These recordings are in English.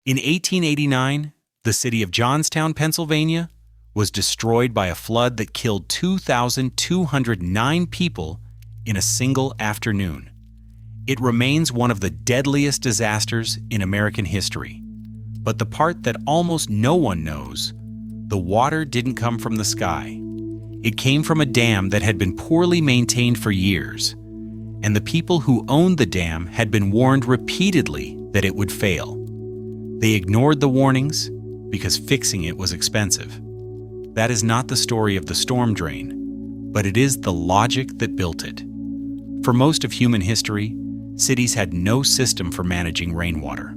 In 1889, the city of Johnstown, Pennsylvania, was destroyed by a flood that killed 2,209 people in a single afternoon. It remains one of the deadliest disasters in American history. But the part that almost no one knows, the water didn't come from the sky. It came from a dam that had been poorly maintained for years, and the people who owned the dam had been warned repeatedly that it would fail. They ignored the warnings because fixing it was expensive. That is not the story of the storm drain, but it is the logic that built it. For most of human history, cities had no system for managing rainwater.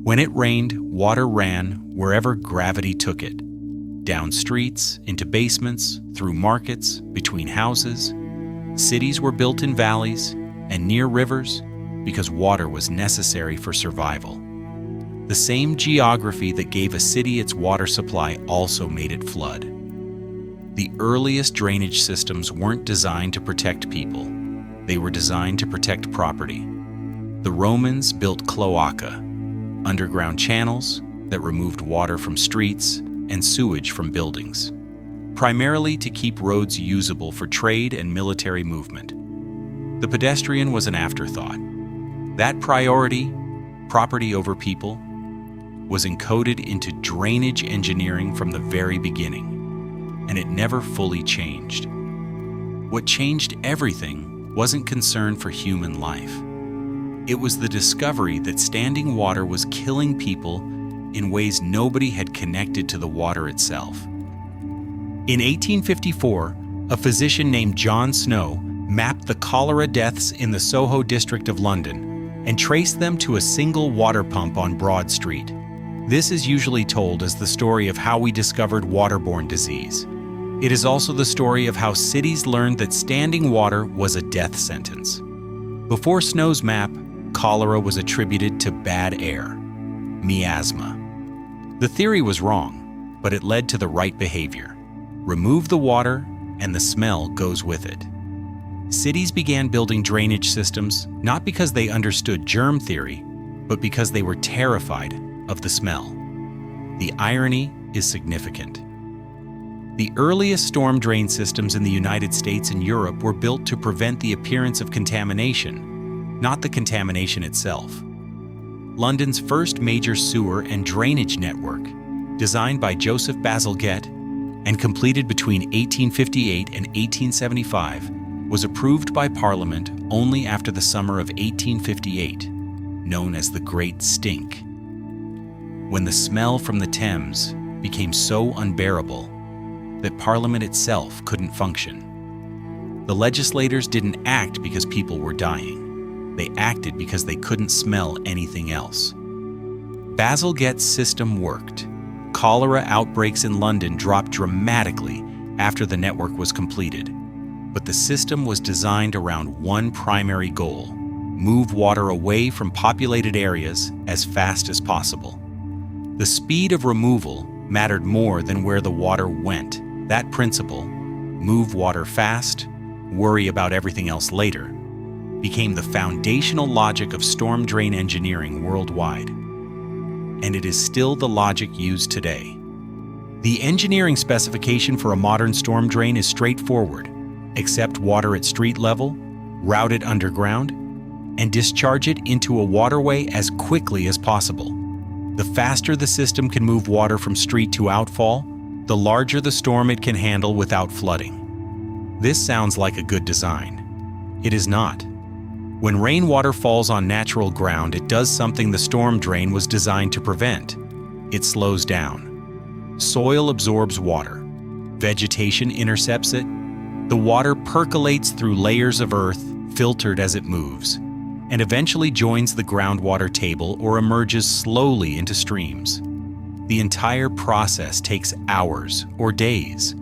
When it rained, water ran wherever gravity took it. Down streets, into basements, through markets, between houses. Cities were built in valleys and near rivers because water was necessary for survival. The same geography that gave a city its water supply also made it flood. The earliest drainage systems weren't designed to protect people. They were designed to protect property. The Romans built cloaca, underground channels that removed water from streets and sewage from buildings, primarily to keep roads usable for trade and military movement. The pedestrian was an afterthought. That priority, property over people, was encoded into drainage engineering from the very beginning, and it never fully changed. What changed everything wasn't concern for human life. It was the discovery that standing water was killing people in ways nobody had connected to the water itself. In 1854, a physician named John Snow mapped the cholera deaths in the Soho district of London and traced them to a single water pump on Broad Street. This is usually told as the story of how we discovered waterborne disease. It is also the story of how cities learned that standing water was a death sentence. Before Snow's map, cholera was attributed to bad air, miasma. The theory was wrong, but it led to the right behavior. Remove the water, and the smell goes with it. Cities began building drainage systems not because they understood germ theory, but because they were terrified of the smell. The irony is significant. The earliest storm drain systems in the United States and Europe were built to prevent the appearance of contamination, not the contamination itself. London's first major sewer and drainage network, designed by Joseph Bazalgette and completed between 1858 and 1875, was approved by Parliament only after the summer of 1858, known as the Great Stink, when the smell from the Thames became so unbearable that Parliament itself couldn't function. The legislators didn't act because people were dying. They acted because they couldn't smell anything else. Bazalgette's system worked. Cholera outbreaks in London dropped dramatically after the network was completed. But the system was designed around one primary goal: move water away from populated areas as fast as possible. The speed of removal mattered more than where the water went. That principle, move water fast, worry about everything else later, became the foundational logic of storm drain engineering worldwide. And it is still the logic used today. The engineering specification for a modern storm drain is straightforward: accept water at street level, route it underground, and discharge it into a waterway as quickly as possible. The faster the system can move water from street to outfall, the larger the storm it can handle without flooding. This sounds like a good design. It is not. When rainwater falls on natural ground, it does something the storm drain was designed to prevent. It slows down. Soil absorbs water. Vegetation intercepts it. The water percolates through layers of earth, filtered as it moves, and eventually joins the groundwater table or emerges slowly into streams. The entire process takes hours or days.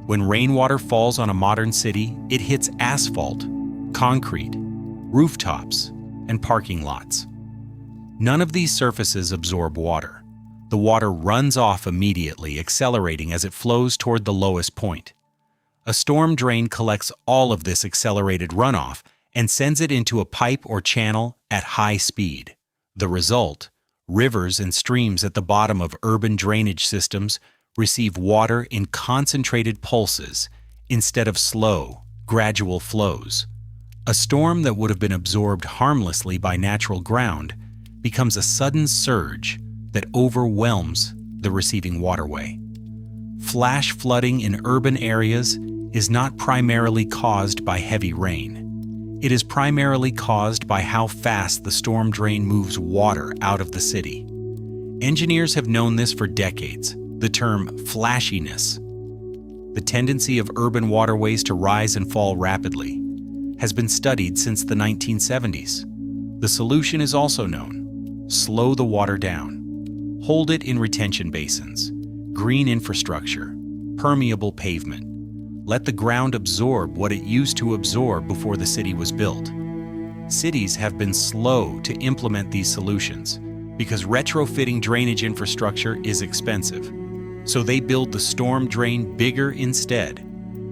When rainwater falls on a modern city, it hits asphalt, concrete, rooftops, and parking lots. None of these surfaces absorb water. The water runs off immediately, accelerating as it flows toward the lowest point. A storm drain collects all of this accelerated runoff and sends it into a pipe or channel at high speed. The result? Rivers and streams at the bottom of urban drainage systems receive water in concentrated pulses instead of slow, gradual flows. A storm that would have been absorbed harmlessly by natural ground becomes a sudden surge that overwhelms the receiving waterway. Flash flooding in urban areas is not primarily caused by heavy rain. It is primarily caused by how fast the storm drain moves water out of the city. Engineers have known this for decades, the term flashiness. The tendency of urban waterways to rise and fall rapidly has been studied since the 1970s. The solution is also known: slow the water down. Hold it in retention basins, green infrastructure, permeable pavement. Let the ground absorb what it used to absorb before the city was built. Cities have been slow to implement these solutions because retrofitting drainage infrastructure is expensive. So they build the storm drain bigger instead,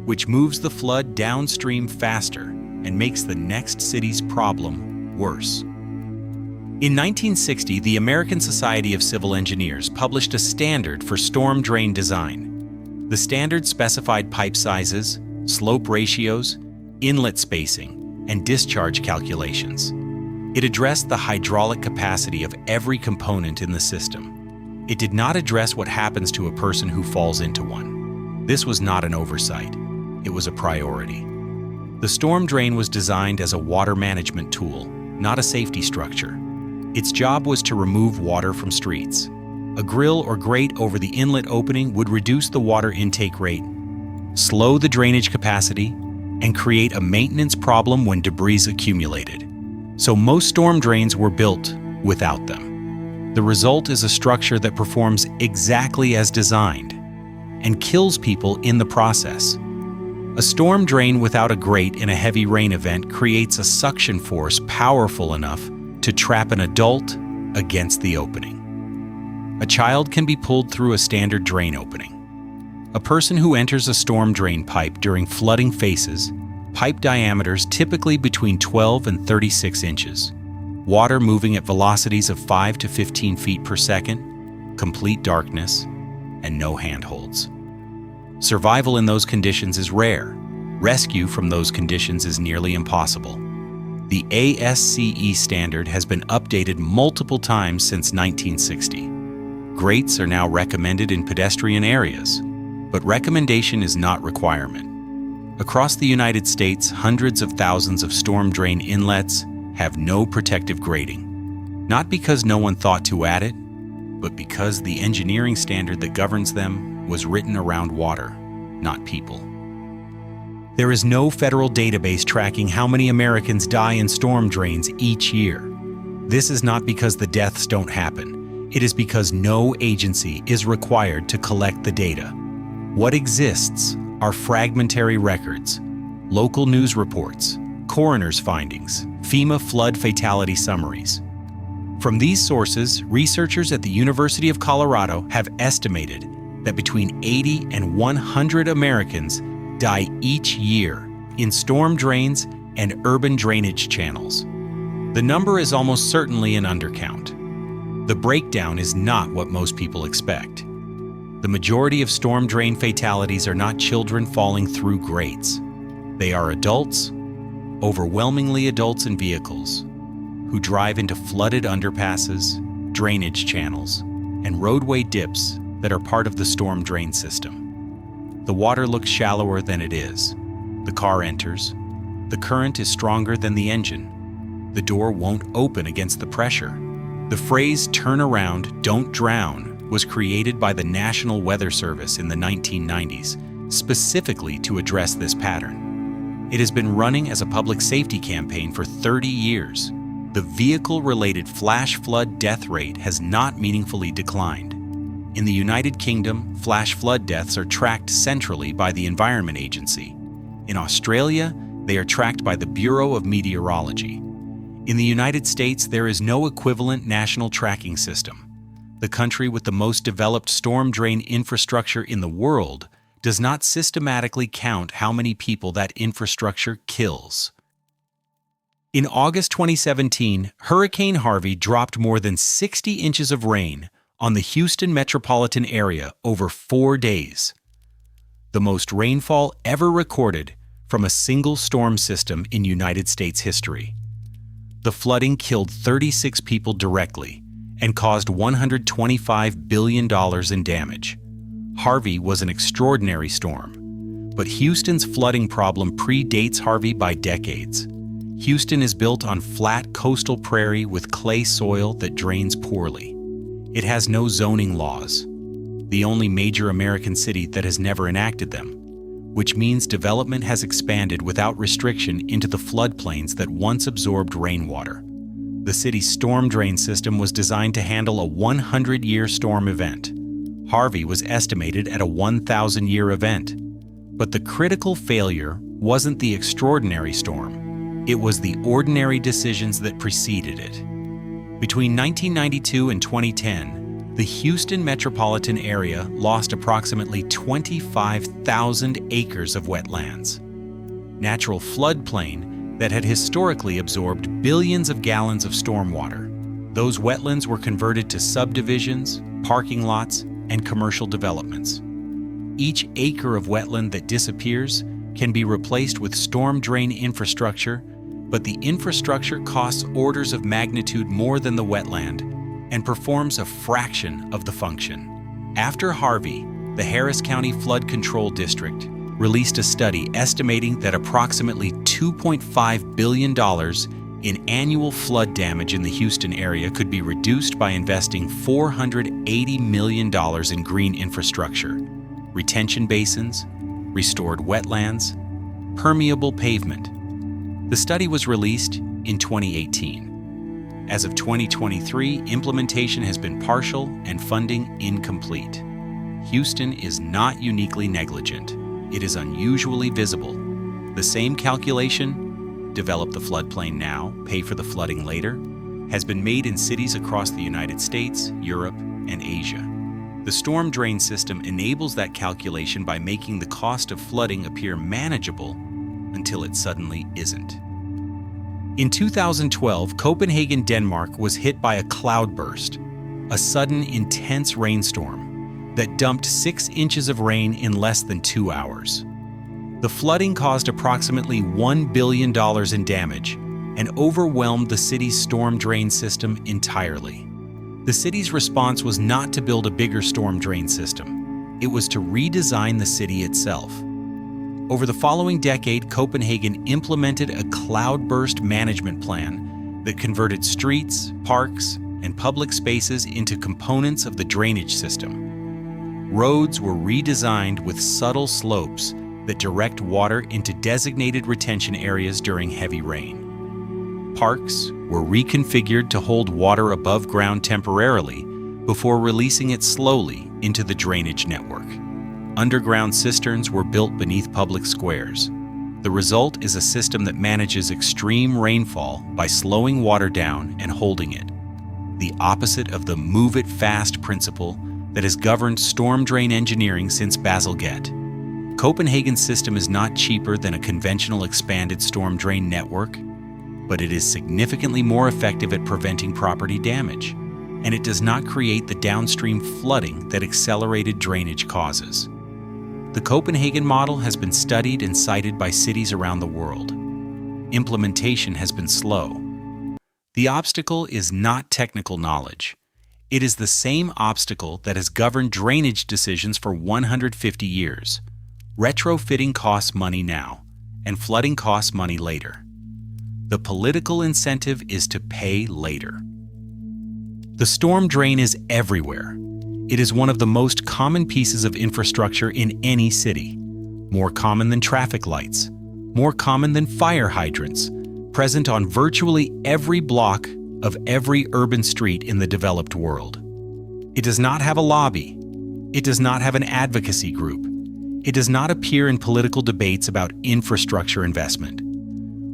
which moves the flood downstream faster and makes the next city's problem worse. In 1960, the American Society of Civil Engineers published a standard for storm drain design. The standard specified pipe sizes, slope ratios, inlet spacing, and discharge calculations. It addressed the hydraulic capacity of every component in the system. It did not address what happens to a person who falls into one. This was not an oversight. It was a priority. The storm drain was designed as a water management tool, not a safety structure. Its job was to remove water from streets. A grill or grate over the inlet opening would reduce the water intake rate, slow the drainage capacity, and create a maintenance problem when debris accumulated. So most storm drains were built without them. The result is a structure that performs exactly as designed and kills people in the process. A storm drain without a grate in a heavy rain event creates a suction force powerful enough to trap an adult against the opening. A child can be pulled through a standard drain opening. A person who enters a storm drain pipe during flooding faces pipe diameters typically between 12 and 36 inches, water moving at velocities of 5 to 15 feet per second, complete darkness, and no handholds. Survival in those conditions is rare. Rescue from those conditions is nearly impossible. The ASCE standard has been updated multiple times since 1960. Grates are now recommended in pedestrian areas, but recommendation is not requirement. Across the United States, hundreds of thousands of storm drain inlets have no protective grating, not because no one thought to add it, but because the engineering standard that governs them was written around water, not people. There is no federal database tracking how many Americans die in storm drains each year. This is not because the deaths don't happen. It is because no agency is required to collect the data. What exists are fragmentary records, local news reports, coroner's findings, FEMA flood fatality summaries. From these sources, researchers at the University of Colorado have estimated that between 80 and 100 Americans die each year in storm drains and urban drainage channels. The number is almost certainly an undercount. The breakdown is not what most people expect. The majority of storm drain fatalities are not children falling through grates. They are adults, overwhelmingly adults in vehicles, who drive into flooded underpasses, drainage channels, and roadway dips that are part of the storm drain system. The water looks shallower than it is. The car enters. The current is stronger than the engine. The door won't open against the pressure. The phrase "turn around, don't drown" was created by the National Weather Service in the 1990s, specifically to address this pattern. It has been running as a public safety campaign for 30 years. The vehicle-related flash flood death rate has not meaningfully declined. In the United Kingdom, flash flood deaths are tracked centrally by the Environment Agency. In Australia, they are tracked by the Bureau of Meteorology. In the United States, there is no equivalent national tracking system. The country with the most developed storm drain infrastructure in the world does not systematically count how many people that infrastructure kills. In August 2017, Hurricane Harvey dropped more than 60 inches of rain on the Houston metropolitan area over 4 days, the most rainfall ever recorded from a single storm system in United States history. The flooding killed 36 people directly and caused $125 billion in damage. Harvey was an extraordinary storm, but Houston's flooding problem predates Harvey by decades. Houston is built on flat coastal prairie with clay soil that drains poorly. It has no zoning laws, the only major American city that has never enacted them, which means development has expanded without restriction into the floodplains that once absorbed rainwater. The city's storm drain system was designed to handle a 100-year storm event. Harvey was estimated at a 1,000-year event. But the critical failure wasn't the extraordinary storm. It was the ordinary decisions that preceded it. Between 1992 and 2010, the Houston metropolitan area lost approximately 25,000 acres of wetlands. Natural floodplain that had historically absorbed billions of gallons of stormwater. Those wetlands were converted to subdivisions, parking lots, and commercial developments. Each acre of wetland that disappears can be replaced with storm drain infrastructure, but the infrastructure costs orders of magnitude more than the wetland and performs a fraction of the function. After Harvey, the Harris County Flood Control District released a study estimating that approximately $2.5 billion in annual flood damage in the Houston area could be reduced by investing $480 million in green infrastructure, retention basins, restored wetlands, permeable pavement. The study was released in 2018. As of 2023, implementation has been partial and funding incomplete. Houston is not uniquely negligent. It is unusually visible. The same calculation, develop the floodplain now, pay for the flooding later, has been made in cities across the United States, Europe, and Asia. The storm drain system enables that calculation by making the cost of flooding appear manageable until it suddenly isn't. In 2012, Copenhagen, Denmark was hit by a cloudburst, a sudden intense rainstorm that dumped 6 inches of rain in less than 2 hours. The flooding caused approximately $1 billion in damage and overwhelmed the city's storm drain system entirely. The city's response was not to build a bigger storm drain system. It was to redesign the city itself. Over the following decade, Copenhagen implemented a cloudburst management plan that converted streets, parks, and public spaces into components of the drainage system. Roads were redesigned with subtle slopes that direct water into designated retention areas during heavy rain. Parks were reconfigured to hold water above ground temporarily before releasing it slowly into the drainage network. Underground cisterns were built beneath public squares. The result is a system that manages extreme rainfall by slowing water down and holding it, the opposite of the move it fast principle that has governed storm drain engineering since Bazalgette. Copenhagen's system is not cheaper than a conventional expanded storm drain network, but it is significantly more effective at preventing property damage, and it does not create the downstream flooding that accelerated drainage causes. The Copenhagen model has been studied and cited by cities around the world. Implementation has been slow. The obstacle is not technical knowledge. It is the same obstacle that has governed drainage decisions for 150 years. Retrofitting costs money now, and flooding costs money later. The political incentive is to pay later. The storm drain is everywhere. It is one of the most common pieces of infrastructure in any city. More common than traffic lights, more common than fire hydrants, present on virtually every block of every urban street in the developed world. It does not have a lobby. It does not have an advocacy group. It does not appear in political debates about infrastructure investment.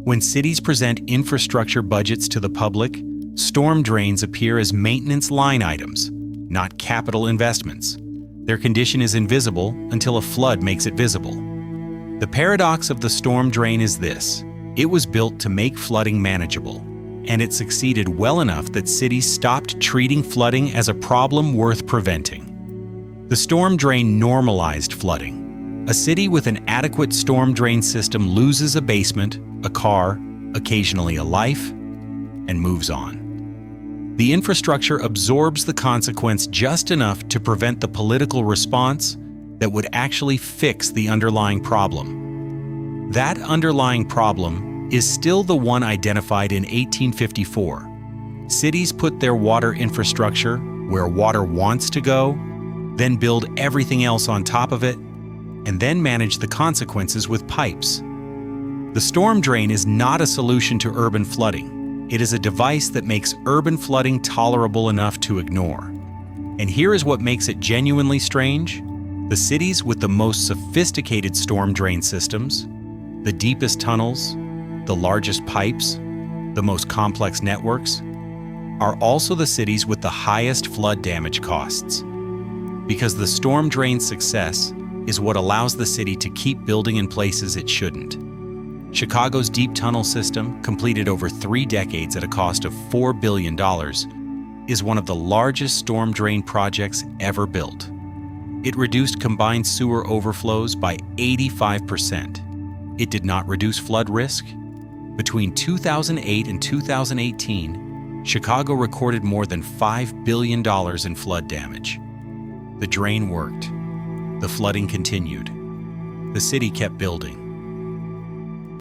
When cities present infrastructure budgets to the public, storm drains appear as maintenance line items, not capital investments. Their condition is invisible until a flood makes it visible. The paradox of the storm drain is this: It was built to make flooding manageable, and it succeeded well enough that cities stopped treating flooding as a problem worth preventing. The storm drain normalized flooding. A city with an adequate storm drain system loses a basement, a car, occasionally a life, and moves on. The infrastructure absorbs the consequence just enough to prevent the political response that would actually fix the underlying problem. That underlying problem is still the one identified in 1854. Cities put their water infrastructure where water wants to go, then build everything else on top of it, and then manage the consequences with pipes. The storm drain is not a solution to urban flooding. It is a device that makes urban flooding tolerable enough to ignore. And here is what makes it genuinely strange. The cities with the most sophisticated storm drain systems, the deepest tunnels, the largest pipes, the most complex networks, are also the cities with the highest flood damage costs. Because the storm drain's success is what allows the city to keep building in places it shouldn't. Chicago's deep tunnel system, completed over 3 decades at a cost of $4 billion, is one of the largest storm drain projects ever built. It reduced combined sewer overflows by 85%. It did not reduce flood risk. Between 2008 and 2018, Chicago recorded more than $5 billion in flood damage. The drain worked. The flooding continued. The city kept building.